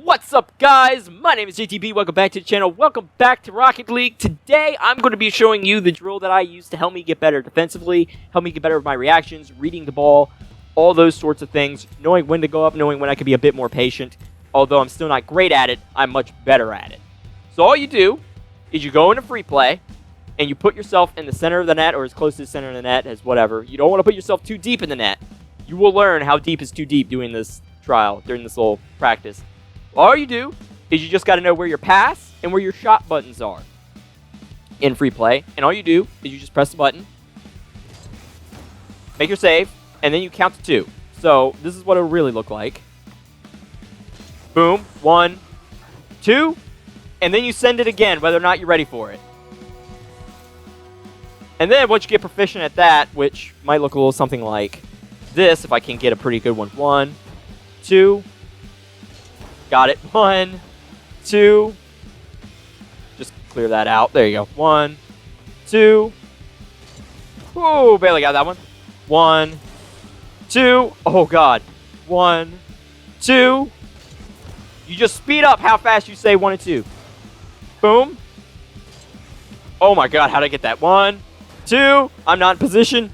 What's up, guys? My name is JTB. Welcome back to the channel. Welcome back to Rocket League. Today, I'm going to be showing you the drill that I use to help me get better defensively, help me get better with my reactions, reading the ball, all those sorts of things, knowing when to go up, knowing when I can be a bit more patient. Although I'm still not great at it, I'm much better at it. So all you do is you go into free play, and you put yourself in the center of the net, or as close to the center of the net as whatever. You don't want to put yourself too deep in the net. You will learn how deep is too deep doing this trial, during this little practice. All you do is you just got to know where your pass and where your shot buttons are in free play. And all you do is you just press the button, make your save, and then you count to 2. So this is what it'll really look like. Boom, 1, 2, and then you send it again, whether or not you're ready for it. And then once you get proficient at that, which might look a little something like this, if I can get a pretty good one. 1, 2, got it. 1, 2. Just clear that out. There you go. 1, 2. Whoa, barely got that one. 1, 2. Oh, God. 1, 2. You just speed up how fast you say 1 and 2. Boom. Oh, my God. How'd I get that? 1, 2. I'm not in position.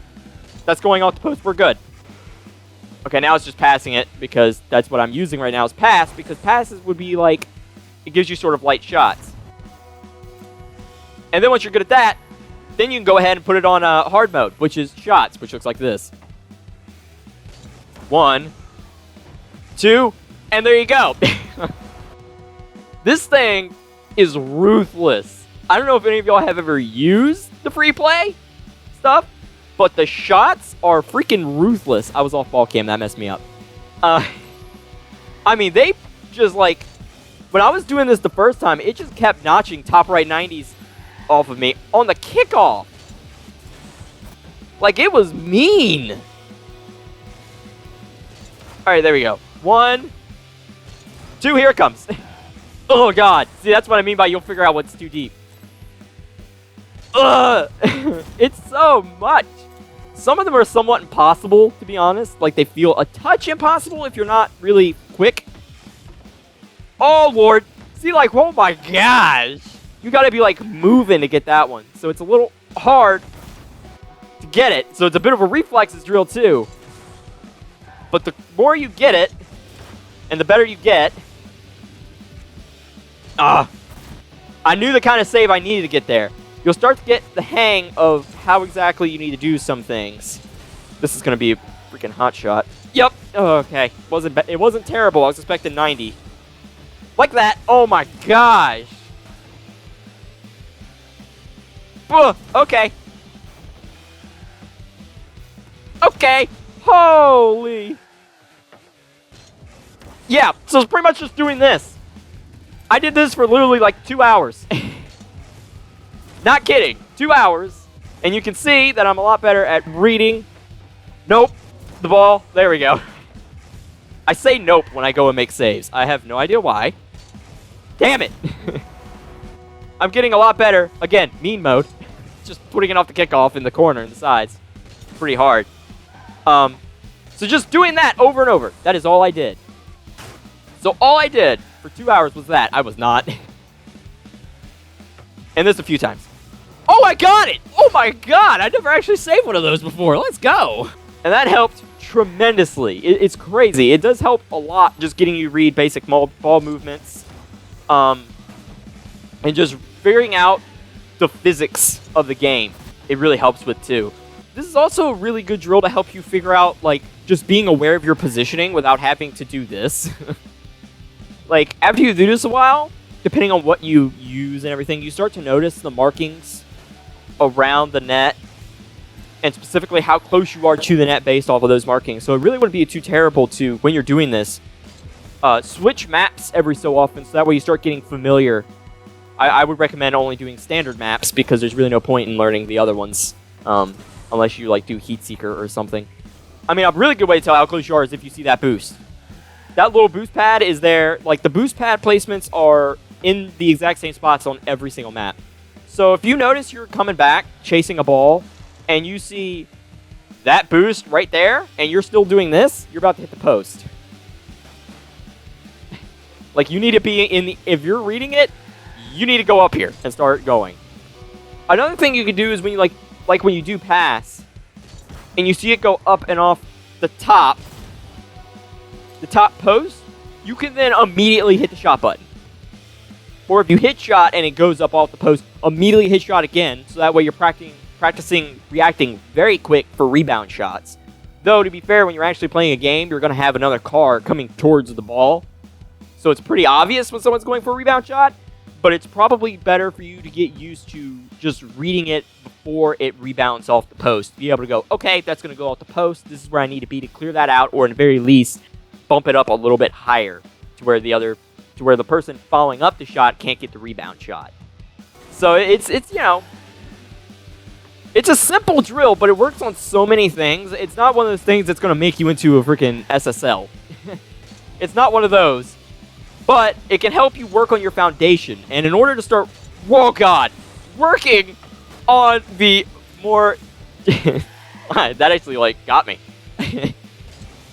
That's going off the post. We're good. Okay, now it's just passing it because that's what I'm using right now is pass, because passes would be like, it gives you sort of light shots. And then once you're good at that, then you can go ahead and put it on hard mode, which is shots, which looks like this. 1, 2, and there you go. This thing is ruthless. I don't know if any of y'all have ever used the free play stuff, but the shots are freaking ruthless. I was off ball cam. That messed me up. I mean, they just like... When I was doing this the first time, it just kept notching top right 90s off of me on the kickoff. Like, it was mean. Alright, there we go. 1, 2, here it comes. Oh, God. See, that's what I mean by you'll figure out what's too deep. Ugh! It's so much. Some of them are somewhat impossible, to be honest. Like, they feel a touch impossible if you're not really quick. Oh, Lord. See, like, oh my gosh. You gotta be, like, moving to get that one. So it's a little hard to get it. So it's a bit of a reflexes drill, too. But the more you get it, and the better you get... I knew the kind of save I needed to get there. You'll start to get the hang of how exactly you need to do some things. This is going to be a freaking hot shot. Yep. Oh, okay. It wasn't terrible. I was expecting 90. Like that. Oh my gosh. Ugh, okay. Okay. Holy. Yeah, so it's pretty much just doing this. I did this for literally like 2 hours. Not kidding. 2 hours. And you can see that I'm a lot better at reading. Nope. The ball. There we go. I say nope when I go and make saves. I have no idea why. Damn it. I'm getting a lot better. Again, mean mode. Just putting it off the kickoff in the corner and the sides. Pretty hard. So just doing that over and over. That is all I did. So all I did for 2 hours was that. I was not. And this a few times. Oh, I got it! Oh my God, I never actually saved one of those before. Let's go! And that helped tremendously. It's crazy. It does help a lot just getting you read basic ball movements. And just figuring out the physics of the game. It really helps with, too. This is also a really good drill to help you figure out, like, just being aware of your positioning without having to do this. Like, after you do this a while, depending on what you use and everything, you start to notice the markings around the net and specifically how close you are to the net based off of those markings. So it really wouldn't be too terrible to, when you're doing this, switch maps every so often so that way you start getting familiar. I would recommend only doing standard maps because there's really no point in learning the other ones unless you like do Heat Seeker or something. I mean, a really good way to tell how close you are is if you see that boost. That little boost pad is there. Like, the boost pad placements are in the exact same spots on every single map. So if you notice you're coming back, chasing a ball, and you see that boost right there, and you're still doing this, you're about to hit the post. Like, you need to be in the... If you're reading it, you need to go up here and start going. Another thing you can do is when you, like when you do pass, and you see it go up and off the top post, you can then immediately hit the shot button. Or if you hit shot and it goes up off the post, immediately hit shot again, so that way you're practicing reacting very quick for rebound shots. Though, to be fair, when you're actually playing a game, you're going to have another car coming towards the ball. So it's pretty obvious when someone's going for a rebound shot, but it's probably better for you to get used to just reading it before it rebounds off the post. Be able to go, okay, that's going to go off the post. This is where I need to be to clear that out, or at the very least, bump it up a little bit higher to where the person following up the shot can't get the rebound shot. So it's it's a simple drill, but it works on so many things. It's not one of those things that's going to make you into a freaking SSL. It's not one of those. But it can help you work on your foundation. And in order to start, whoa god, working on the more... that actually, like, got me.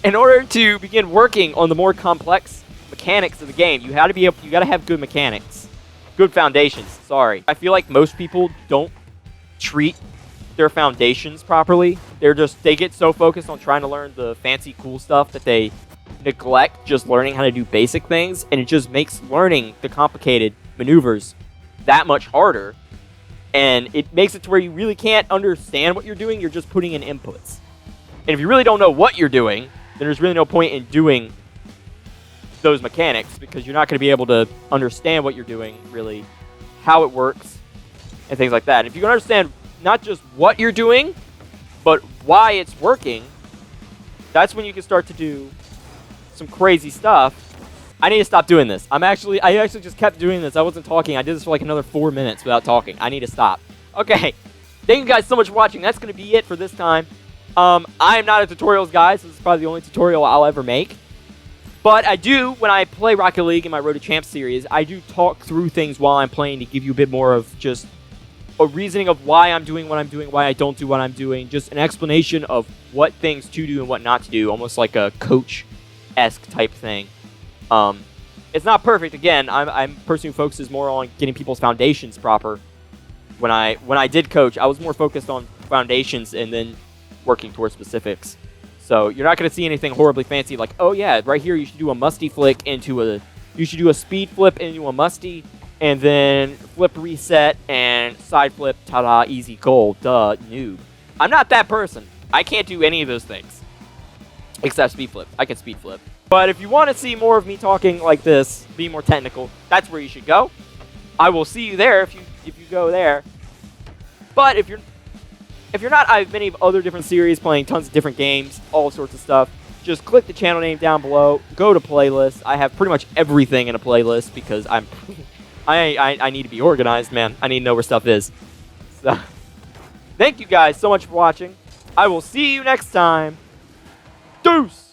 In order to begin working on the more complex mechanics of the game, you gotta have good mechanics. Good foundations, sorry. I feel like most people don't treat their foundations properly. They get so focused on trying to learn the fancy cool stuff that they neglect just learning how to do basic things, and it just makes learning the complicated maneuvers that much harder, and it makes it to where you really can't understand what you're doing. You're just putting in inputs, and if you really don't know what you're doing, then there's really no point in doing those mechanics, because you're not going to be able to understand what you're doing, really, how it works, and things like that. And if you can understand not just what you're doing, but why it's working, that's when you can start to do some crazy stuff. I need to stop doing this. I actually just kept doing this. I wasn't talking. I did this for like another 4 minutes without talking. I need to stop. Okay. Thank you guys so much for watching. That's going to be it for this time. I am not a tutorials guy, so this is probably the only tutorial I'll ever make. But I do, when I play Rocket League in my Road to Champs series, I do talk through things while I'm playing to give you a bit more of just a reasoning of why I'm doing what I'm doing, why I don't do what I'm doing, just an explanation of what things to do and what not to do, almost like a coach-esque type thing. It's not perfect. Again, I'm a person who focuses more on getting people's foundations proper. When I did coach, I was more focused on foundations and then working towards specifics. So you're not going to see anything horribly fancy like, oh yeah, right here you should do a musty flick into you should do a speed flip into a musty, and then flip reset and side flip, ta-da, easy goal, duh, noob. I'm not that person. I can't do any of those things. Except speed flip. I can speed flip. But if you want to see more of me talking like this, be more technical, that's where you should go. I will see you there if you go there. But if you're not, I have many other different series playing tons of different games, all sorts of stuff. Just click the channel name down below. Go to playlists. I have pretty much everything in a playlist because I need to be organized, man. I need to know where stuff is. So, thank you guys so much for watching. I will see you next time. Deuce!